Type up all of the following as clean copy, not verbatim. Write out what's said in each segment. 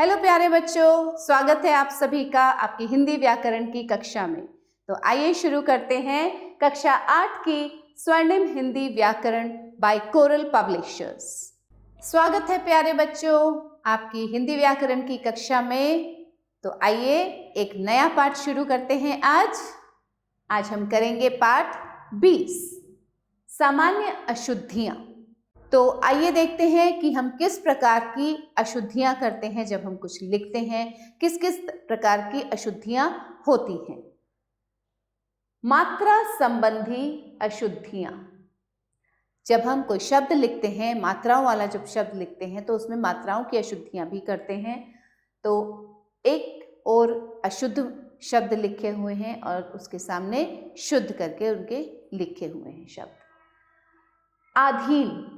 Hello प्यारे बच्चों, स्वागत है आप सभी का आपकी हिंदी व्याकरण की कक्षा में। तो आइए शुरू करते हैं कक्षा 8 की स्वर्णिम हिंदी व्याकरण बाय कोरल पब्लिशर्स। स्वागत है प्यारे बच्चों आपकी हिंदी व्याकरण की कक्षा में। तो आइए एक नया पाठ शुरू करते हैं। आज हम करेंगे पाठ 20, सामान्य अशुद्धियां। तो आइए देखते हैं कि हम किस प्रकार की अशुद्धियां करते हैं जब हम कुछ लिखते हैं, किस किस प्रकार की अशुद्धियां होती हैं। मात्रा संबंधी अशुद्धियां। जब हम कोई शब्द लिखते हैं, मात्राओं वाला जब शब्द लिखते हैं तो उसमें मात्राओं की अशुद्धियां भी करते हैं। तो एक और अशुद्ध शब्द लिखे हुए हैं और उसके सामने शुद्ध करके उनके लिखे हुए हैं शब्द। आधीन,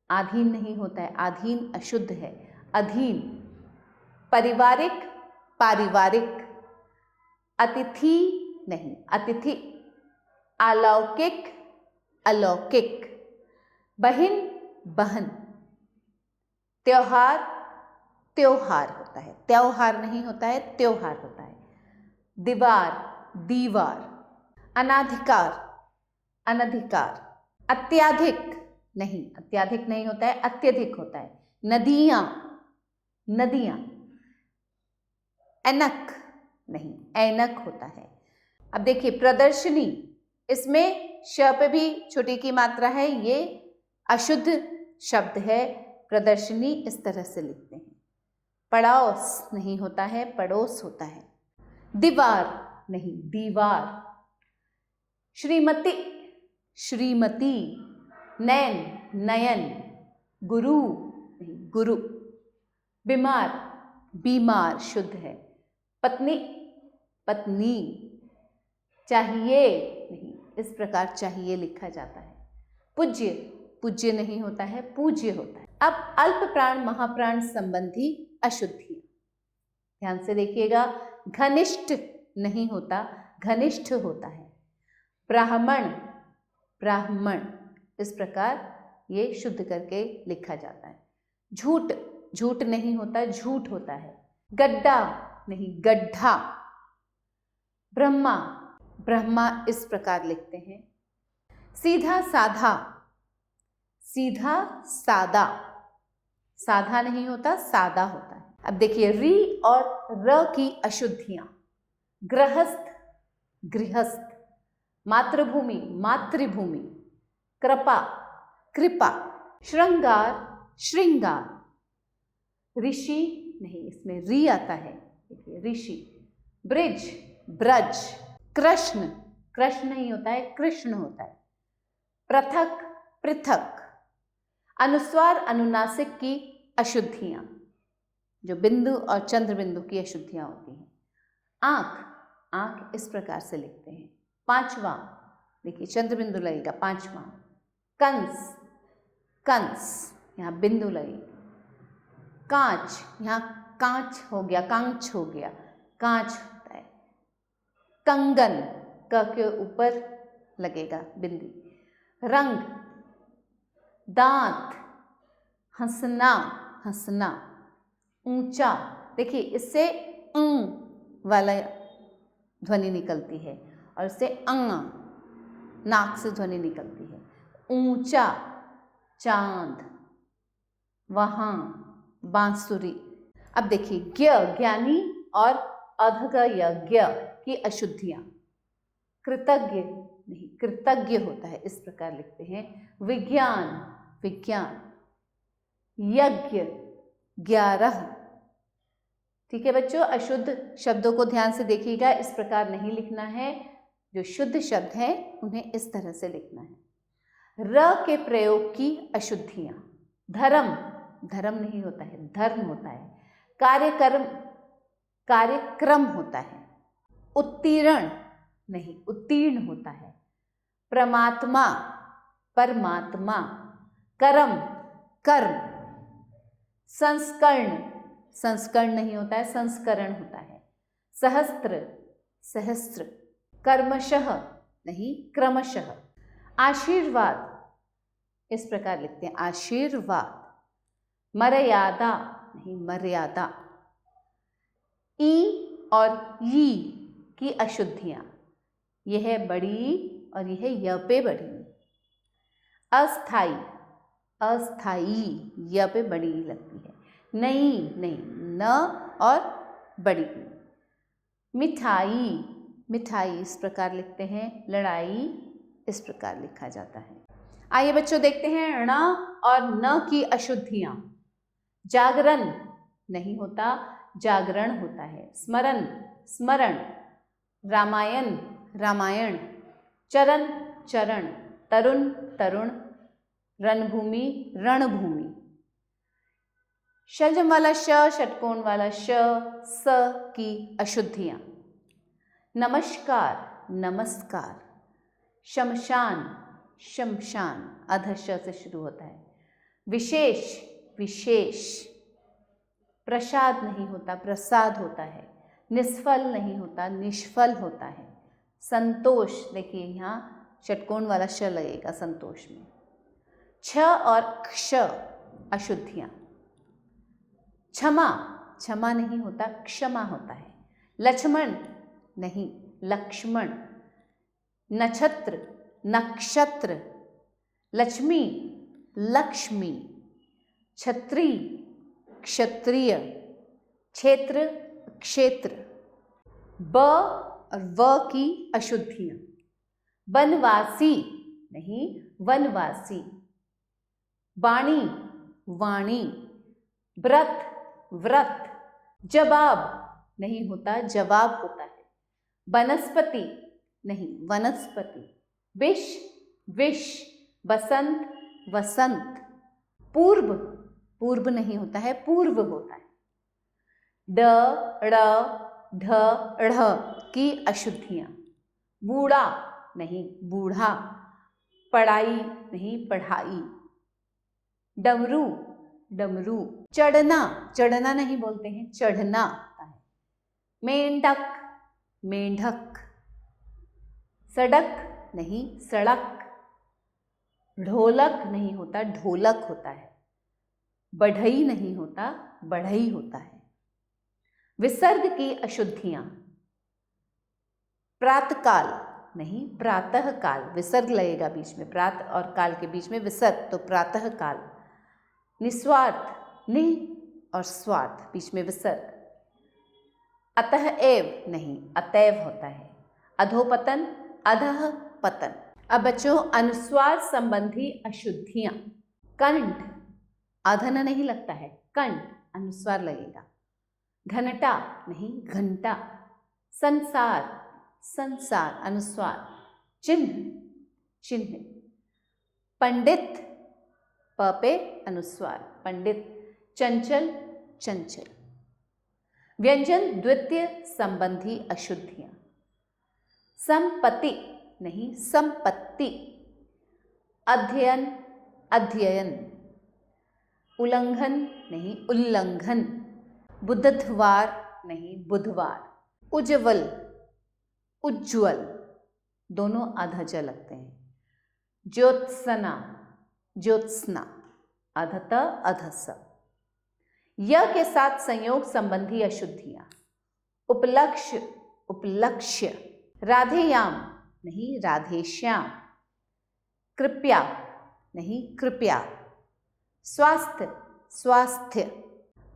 आधीन नहीं होता है, आधीन अशुद्ध है। अधीन। पारिवारिक, पारिवारिक। अतिथि नहीं, अतिथि। अलौकिक, अलौकिक। बहिन, बहन। त्योहार, त्योहार होता है, त्योहार नहीं होता है, त्योहार होता है। दीवार, दीवार। अनाधिकार, अनधिकार। अत्याधिक नहीं, अत्याधिक नहीं होता है, अत्यधिक होता है। नदियां, नदियां। ऐनक नहीं, ऐनक होता है। अब देखिए प्रदर्शनी, इसमें श पे भी छोटी की मात्रा है, ये अशुद्ध शब्द है। प्रदर्शनी इस तरह से लिखते हैं। पड़ोस नहीं होता है, पड़ोस होता है। दीवार नहीं, दीवार। श्रीमती, श्रीमती। नैन, नयन। गुरु नहीं, गुरु। बीमार, बीमार शुद्ध है। पत्नी, पत्नी। चाहिए नहीं, इस प्रकार चाहिए लिखा जाता है। पूज्य, पूज्य नहीं होता है, पूज्य होता है। अब अल्प प्राण महाप्राण संबंधी अशुद्धि, ध्यान से देखिएगा। घनिष्ठ नहीं होता, घनिष्ठ होता है। ब्राह्मण, ब्राह्मण, इस प्रकार ये शुद्ध करके लिखा जाता है। झूठ, झूठ नहीं होता, झूठ होता है। गड्ढा नहीं, गड्ढा। ब्रह्मा, ब्रह्मा इस प्रकार लिखते हैं। सीधा साधा, सीधा सादा। साधा नहीं होता, सादा होता है। अब देखिए री और र की अशुद्धियां। गृहस्थ, गृहस्थ। मातृभूमि, मातृभूमि। कृपा, कृपा। श्रृंगार, श्रृंगार। ऋषि नहीं, इसमें री आता है, देखिए ऋषि। ब्रिज, ब्रज। कृष्ण, कृष्ण नहीं होता है, कृष्ण होता है। पृथक, पृथक। अनुस्वार अनुनासिक की अशुद्धियां, जो बिंदु और चंद्र बिंदु की अशुद्धियां होती हैं। आंख, आंख इस प्रकार से लिखते हैं। पांचवा, देखिए चंद्र बिंदु लगेगा, पांचवा। कंस, कंस, यहाँ बिंदु लगेगी। कांच, यहाँ कांच हो गया, कांच हो गया, कांच होता है। कंगन, क के ऊपर लगेगा बिंदी। रंग, दांत। हंसना, हंसना। ऊंचा, देखिए इससे वाला ध्वनि निकलती है और इससे नाक से ध्वनि निकलती है। ऊंचा, चांद। वहां, बांसुरी। अब देखिए ज्ञ, ज्ञानी और अधग यज्ञ की अशुद्धियां। कृतज्ञ नहीं, कृतज्ञ होता है, इस प्रकार लिखते हैं। विज्ञान, विज्ञान। यज्ञ, 11। ठीक है बच्चों, अशुद्ध शब्दों को ध्यान से देखिएगा, इस प्रकार नहीं लिखना है। जो शुद्ध शब्द हैं उन्हें इस तरह से लिखना है। र के प्रयोग की अशुद्धियां। धर्म, धर्म नहीं होता है, धर्म होता है। कार्यक्रम, कार्यक्रम होता है। उत्तीर्ण नहीं, उत्तीर्ण होता है। परमात्मा, परमात्मा। कर्म, कर्म। संस्करण, संस्करण नहीं होता है, संस्करण होता है। सहस्त्र, सहस्त्र। कर्मशः नहीं, क्रमशः। आशीर्वाद, इस प्रकार लिखते हैं, आशीर्वाद। मर्यादा नहीं, मर्यादा। ई और ई की अशुद्धियां, यह है बड़ी और यह है य पे बड़ी। अस्थाई, अस्थाई य पे बड़ी ई लगती है। नहीं, नहीं, न और बड़ी ई। मिठाई, मिठाई इस प्रकार लिखते हैं। लड़ाई इस प्रकार लिखा जाता है। आइए बच्चों देखते हैं ण और न की अशुद्धियां। जागरण नहीं होता, जागरण होता है। स्मरण, स्मरण। रामायण, रामायण। चरण, चरण। तरुण, तरुण। रणभूमि, रणभूमि। षजम वाला श, षटकोण वाला श, स की अशुद्धियां। नमस्कार, नमस्कार। शमशान, शमशान अधः श से शुरू होता है। विशेष, विशेष। प्रसाद नहीं होता, प्रसाद होता है। निष्फल नहीं होता, निष्फल होता है। संतोष, देखिए यहाँ षटकोण वाला श लगेगा संतोष में। छ और क्ष अशुद्धियां। क्षमा, क्षमा नहीं होता, क्षमा होता है। लक्ष्मण नहीं, लक्ष्मण। नक्षत्र, नक्षत्र। लक्ष्मी, लक्ष्मी। छत्री, क्षत्रिय। क्षेत्र, क्षेत्र। ब और व की अशुद्धियां। वनवासी नहीं, वनवासी। वाणी, वाणी। व्रत, व्रत। जवाब नहीं होता, जवाब होता है। वनस्पति नहीं, वनस्पति। विष, विष। बसंत, वसंत। पूर्व, पूर्व नहीं होता है, पूर्व होता है। ड, ड़, ढ, ढ़ की अशुद्धियां। बूढ़ा नहीं, बूढ़ा। पढ़ाई नहीं, पढ़ाई। डमरू, डमरू। चढ़ना, चढ़ना नहीं बोलते हैं, चढ़ना होता है। मेंढक, मेंढक। सड़क नहीं, सड़क। ढोलक नहीं होता, ढोलक होता है। बढ़ई नहीं होता, बढ़ई होता है। विसर्ग की अशुद्धियां। प्रातःकाल नहीं, प्रातः काल। विसर्ग लगेगा बीच में, प्रात और काल के बीच में विसर्ग, तो प्रातः काल। निस्वार्थ, नि और स्वार्थ बीच में विसर्ग। अतः एव नहीं, अतएव होता है। अधोपतन, अधः पतन। अब बच्चों अनुस्वार संबंधी अशुद्धियां। कंठ, आधन नहीं लगता है, कंठ अनुस्वार लगेगा। घंटा नहीं, घंटा। संसार, संसार अनुस्वार। चिन्ह, चिन्ह। पंडित, प पे अनुस्वार, पंडित। चंचल, चंचल। व्यंजन द्वितीय संबंधी अशुद्धियां। संपत्ति नहीं, संपत्ति। अध्ययन, अध्ययन। उल्लंघन नहीं, उल्लंघन। बुधवार नहीं, बुधवार। उज्ज्वल, उज्ज्वल दोनों आधा ज लगते हैं। ज्योत्सना, ज्योत्सना अधत अधस। य के साथ संयोग संबंधी अशुद्धियां। उपलक्ष्य, उपलक्ष्य। राधेयाम नहीं, राधेश्याम। कृपया नहीं, कृपया। स्वास्थ्य, स्वास्थ्य।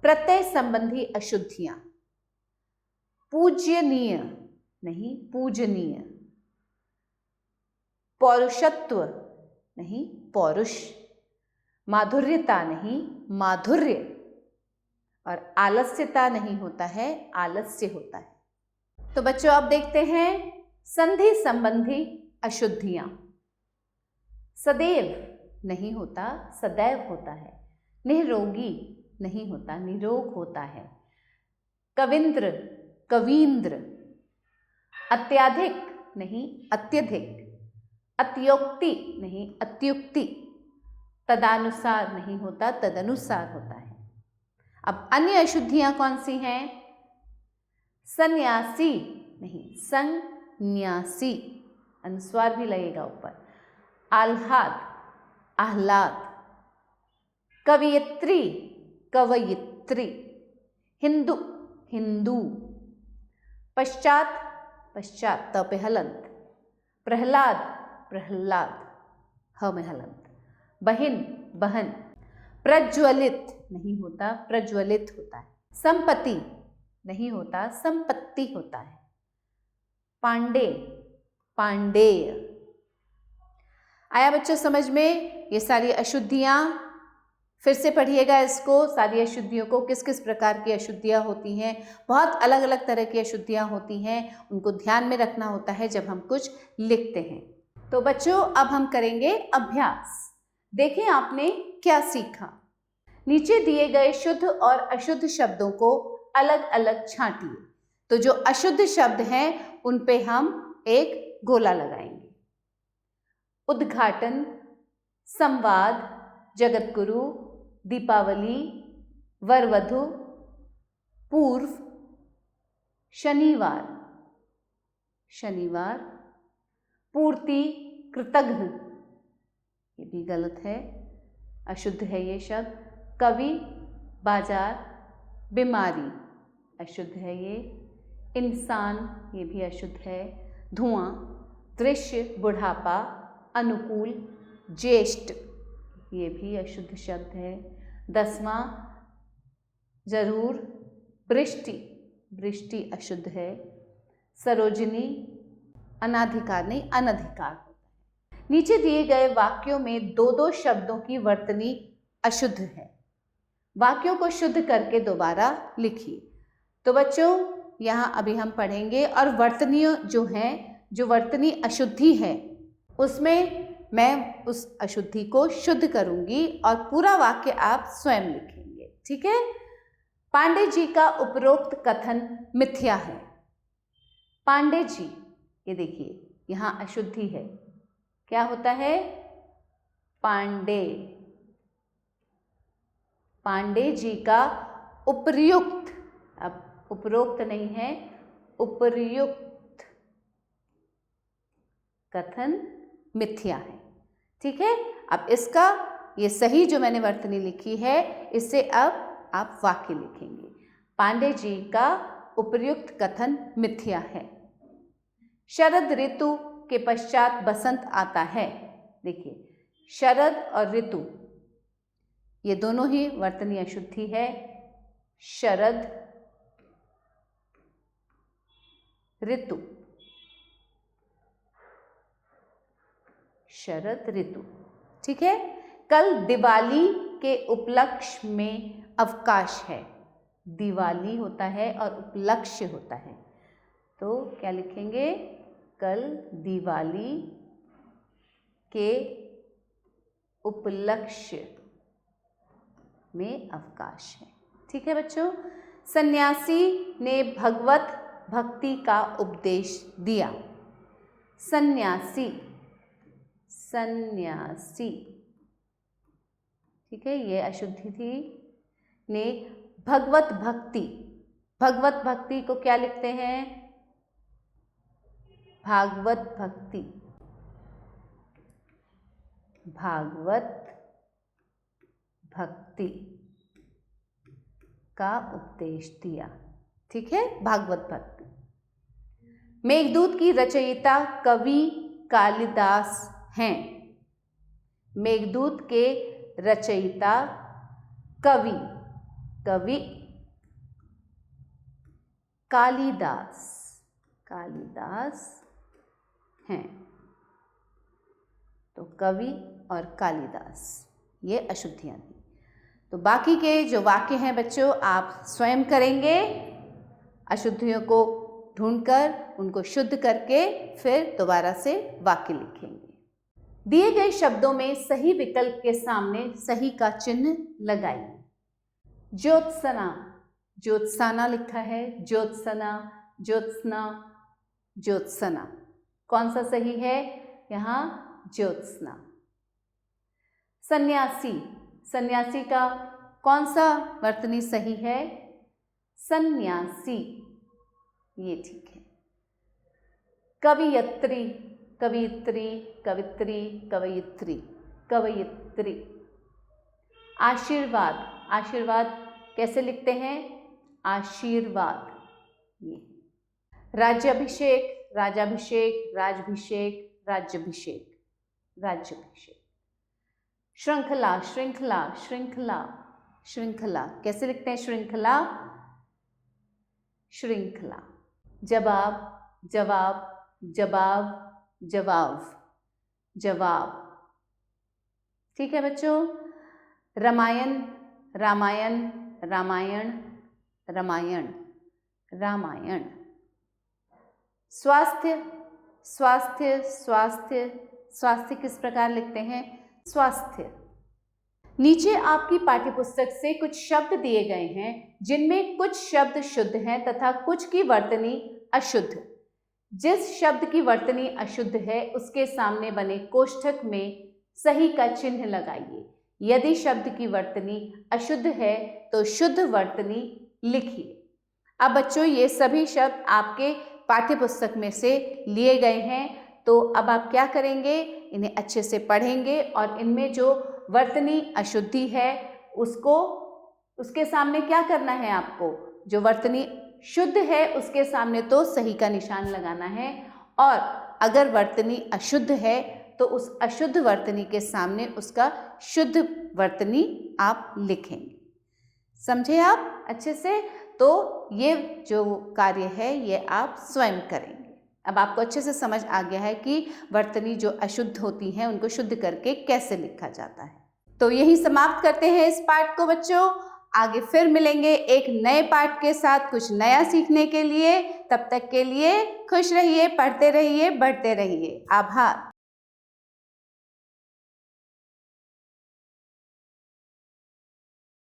प्रत्यय संबंधी अशुद्धियां। पूज्यनीय नहीं, पूजनीय। पौरुषत्व नहीं, पौरुष। माधुर्यता नहीं, माधुर्य। और आलस्यता नहीं होता है, आलस्य होता है। तो बच्चों अब देखते हैं संधि संबंधी अशुद्धियां। सदैव नहीं होता, सदैव होता है। निरोगी नहीं होता, निरोग होता है। कविंद्र, कवींद्र। अत्याधिक नहीं, अत्यधिक। अत्योक्ति नहीं, अत्युक्ति। तदानुसार नहीं होता, तदनुसार होता है। अब अन्य अशुद्धियां कौन सी हैं? सन्यासी नहीं, संन्यासी अनुस्वार भी लगेगा ऊपर। आह्लाद, आह्लाद। कवयित्री, कवयित्री। हिंदू, हिंदू। पश्चात, पश्चात त पे हलंत। प्रहलाद, प्रहलाद ह में हलंत। बहिन, बहन। प्रज्वलित नहीं होता, प्रज्वलित होता है। संपत्ति नहीं होता, संपत्ति होता है। पांडे, पांडेय। आया बच्चों समझ में ये सारी अशुद्धियां? फिर से पढ़िएगा इसको, सारी अशुद्धियों को, किस किस प्रकार की अशुद्धियां होती हैं। बहुत अलग अलग तरह की अशुद्धियां होती हैं, उनको ध्यान में रखना होता है जब हम कुछ लिखते हैं। तो बच्चों अब हम करेंगे अभ्यास। देखें आपने क्या सीखा। नीचे दिए गए शुद्ध और अशुद्ध शब्दों को अलग अलग छांटिए। तो जो अशुद्ध शब्द हैं उन पे हम एक गोला लगाएंगे। उद्घाटन, संवाद, जगतगुरु, दीपावली, वरवधु, पूर्व, शनिवार, शनिवार, पूर्ति, कृतघ्न, ये भी गलत है, अशुद्ध है ये शब्द। कवि, बाजार, बीमारी, अशुद्ध है ये। इंसान, ये भी अशुद्ध है। धुआं, दृश्य, बुढ़ापा, अनुकूल, ज्येष्ठ, ये भी अशुद्ध शब्द है। 10वां, जरूर, वृष्टि, वृष्टि अशुद्ध है। सरोजिनी, अनाधिकार नहीं, अनधिकार होता है। नीचे दिए गए वाक्यों में दो दो शब्दों की वर्तनी अशुद्ध है। वाक्यों को शुद्ध करके दोबारा लिखिए। तो बच्चों यहाँ अभी हम पढ़ेंगे और वर्तनीय जो हैं, जो वर्तनी अशुद्धि है उसमें मैं उस अशुद्धि को शुद्ध करूंगी और पूरा वाक्य आप स्वयं लिखेंगे, ठीक है। पांडे जी का उपरोक्त कथन मिथ्या है। पांडे जी, ये देखिए यहाँ अशुद्धि है, क्या होता है? पांडे। पांडे जी का उपर्युक्त, अब उपरोक्त नहीं है, उपर्युक्त कथन मिथ्या है, ठीक है। अब इसका ये सही जो मैंने वर्तनी लिखी है, इससे अब आप वाक्य लिखेंगे। पांडे जी का उपर्युक्त कथन मिथ्या है। शरद ऋतु के पश्चात बसंत आता है। देखिए शरद और ऋतु ये दोनों ही वर्तनी अशुद्धि है। शरद ऋतु, शरद ऋतु, ठीक है। कल दिवाली के उपलक्ष्य में अवकाश है। दिवाली होता है और उपलक्ष्य होता है, तो क्या लिखेंगे? कल दिवाली के उपलक्ष्य में अवकाश है, ठीक है बच्चों। सन्यासी ने भगवत भक्ति का उपदेश दिया। सन्यासी, सन्यासी, ठीक है, ये अशुद्धि थी। ने भगवत भक्ति, भगवत भक्ति को क्या लिखते हैं? भागवत भक्ति, भागवत भक्ति का उपदेश दिया, ठीक है, भागवत भक्ति। मेघदूत की रचयिता कवि कालिदास हैं। मेघदूत के रचयिता कवि, कवि कालिदास, कालिदास हैं। तो कवि और कालिदास ये अशुद्धियां थी। तो बाकी के जो वाक्य हैं बच्चों आप स्वयं करेंगे, अशुद्धियों को ढूंढकर उनको शुद्ध करके फिर दोबारा से वाक्य लिखेंगे। दिए गए शब्दों में सही विकल्प के सामने सही का चिन्ह लगाइए। ज्योत्सना, ज्योत्साना लिखा है, ज्योत्सना, ज्योत्सना, ज्योत्सना, कौन सा सही है? यहाँ ज्योत्सना। सन्यासी, सन्यासी का कौन सा वर्तनी सही है? सन्यासी, ये ठीक है। कवियत्री, कवियत्री, कवित्री, कवयित्री, कवयित्री। आशीर्वाद, आशीर्वाद कैसे लिखते हैं? आशीर्वाद, ये। राज्याभिषेक, राजाभिषेक, राजभिषेक, राज्याभिषेक, राज्याभिषेक। श्रृंखला, श्रृंखला, श्रृंखला, श्रृंखला। कैसे लिखते हैं श्रृंखला? श्रृंखला। जवाब, जवाब, जवाब, जवाब, जवाब। ठीक है बच्चों। रामायण, रामायण, रामायण, रामायण, रामायण। स्वास्थ्य, स्वास्थ्य, स्वास्थ्य, स्वास्थ्य किस प्रकार लिखते हैं? स्वास्थ्य। नीचे आपकी पाठ्यपुस्तक से कुछ शब्द दिए गए हैं जिनमें कुछ शब्द शुद्ध हैं तथा कुछ की वर्तनी अशुद्ध। जिस शब्द की वर्तनी अशुद्ध है उसके सामने बने कोष्ठक में सही का चिन्ह लगाइए। यदि शब्द की वर्तनी अशुद्ध है तो शुद्ध वर्तनी लिखिए। अब बच्चों ये सभी शब्द आपके पाठ्यपुस्तक में से लिए गए हैं, तो अब आप क्या करेंगे? इन्हें अच्छे से पढ़ेंगे और इनमें जो वर्तनी अशुद्धि है उसके सामने क्या करना है आपको? जो वर्तनी शुद्ध है उसके सामने तो सही का निशान लगाना है, और अगर वर्तनी अशुद्ध है तो उस अशुद्ध वर्तनी के सामने उसका शुद्ध वर्तनी आप लिखेंगे। समझे आप अच्छे से? तो ये जो कार्य है ये आप स्वयं करेंगे। अब आपको अच्छे से समझ आ गया है कि वर्तनी जो अशुद्ध होती हैं उनको शुद्ध करके कैसे लिखा जाता है। तो यही समाप्त करते हैं इस पाठ को बच्चों। आगे फिर मिलेंगे एक नए पाठ के साथ कुछ नया सीखने के लिए। तब तक के लिए खुश रहिए, पढ़ते रहिए, बढ़ते रहिए। आभार।